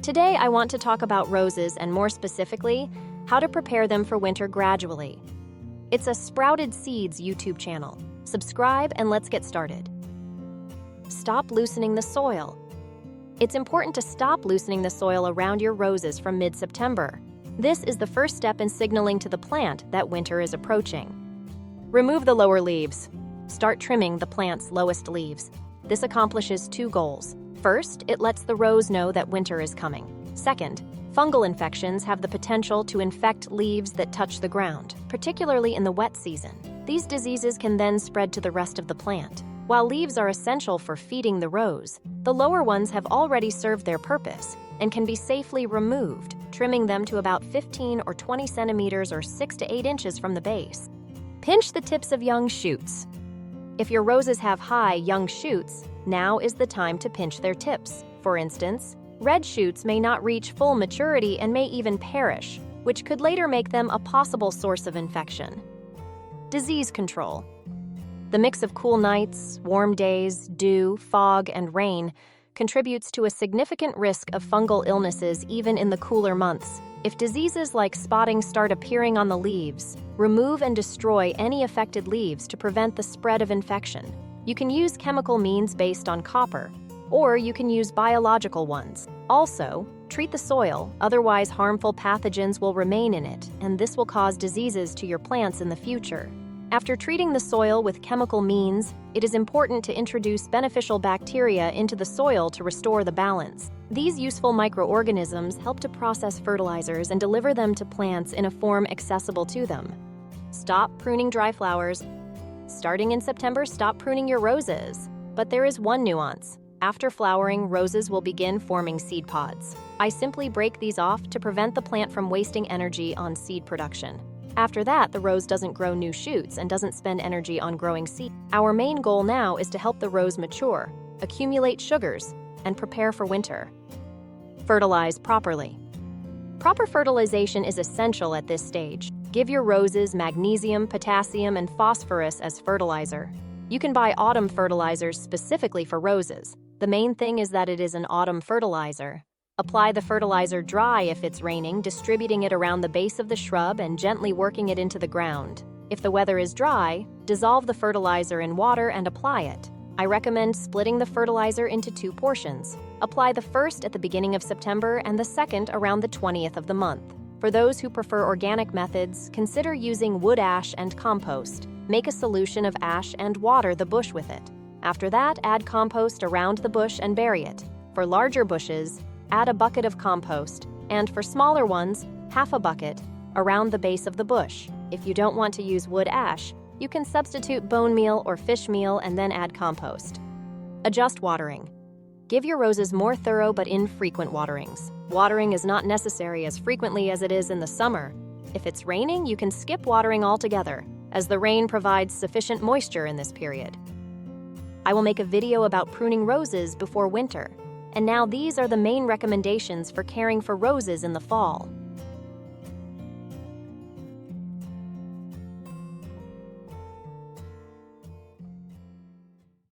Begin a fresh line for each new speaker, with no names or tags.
Today, I want to talk about roses and more specifically, how to prepare them for winter gradually. It's a Sprouted Seeds YouTube channel. Subscribe and let's get started. Stop loosening the soil. It's important to stop loosening the soil around your roses from mid-September. This is the first step in signaling to the plant that winter is approaching. Remove the lower leaves. Start trimming the plant's lowest leaves. This accomplishes two goals. First, it lets the rose know that winter is coming. Second, fungal infections have the potential to infect leaves that touch the ground, particularly in the wet season. These diseases can then spread to the rest of the plant. While leaves are essential for feeding the rose, the lower ones have already served their purpose and can be safely removed, trimming them to about 15 or 20 centimeters or 6 to 8 inches from the base. Pinch the tips of young shoots. If your roses have high, young shoots, now is the time to pinch their tips. For instance, red shoots may not reach full maturity and may even perish, which could later make them a possible source of infection. Disease control. The mix of cool nights, warm days, dew, fog, and rain contributes to a significant risk of fungal illnesses even in the cooler months. If diseases like spotting start appearing on the leaves, remove and destroy any affected leaves to prevent the spread of infection. You can use chemical means based on copper, or you can use biological ones. Also, treat the soil, otherwise harmful pathogens will remain in it, and this will cause diseases to your plants in the future. After treating the soil with chemical means, it is important to introduce beneficial bacteria into the soil to restore the balance. These useful microorganisms help to process fertilizers and deliver them to plants in a form accessible to them. Stop pruning dry flowers. Starting in September, stop pruning your roses. But there is one nuance. After flowering, roses will begin forming seed pods. I simply break these off to prevent the plant from wasting energy on seed production. After that, the rose doesn't grow new shoots and doesn't spend energy on growing seed. Our main goal now is to help the rose mature, accumulate sugars, and prepare for winter. Fertilize properly. Proper fertilization is essential at this stage. Give your roses magnesium, potassium, and phosphorus as fertilizer. You can buy autumn fertilizers specifically for roses. The main thing is that it is an autumn fertilizer. Apply the fertilizer dry if it's raining, distributing it around the base of the shrub and gently working it into the ground. If the weather is dry, dissolve the fertilizer in water and apply it. I recommend splitting the fertilizer into two portions. Apply the first at the beginning of September and the second around the 20th of the month. For those who prefer organic methods, consider using wood ash and compost. Make a solution of ash and water the bush with it. After that, add compost around the bush and bury it. For larger bushes, add a bucket of compost, and for smaller ones, half a bucket, around the base of the bush. If you don't want to use wood ash, you can substitute bone meal or fish meal and then add compost. Adjust watering. Give your roses more thorough but infrequent waterings. Watering is not necessary as frequently as it is in the summer. If it's raining, you can skip watering altogether, as the rain provides sufficient moisture in this period. I will make a video about pruning roses before winter. And now these are the main recommendations for caring for roses in the fall.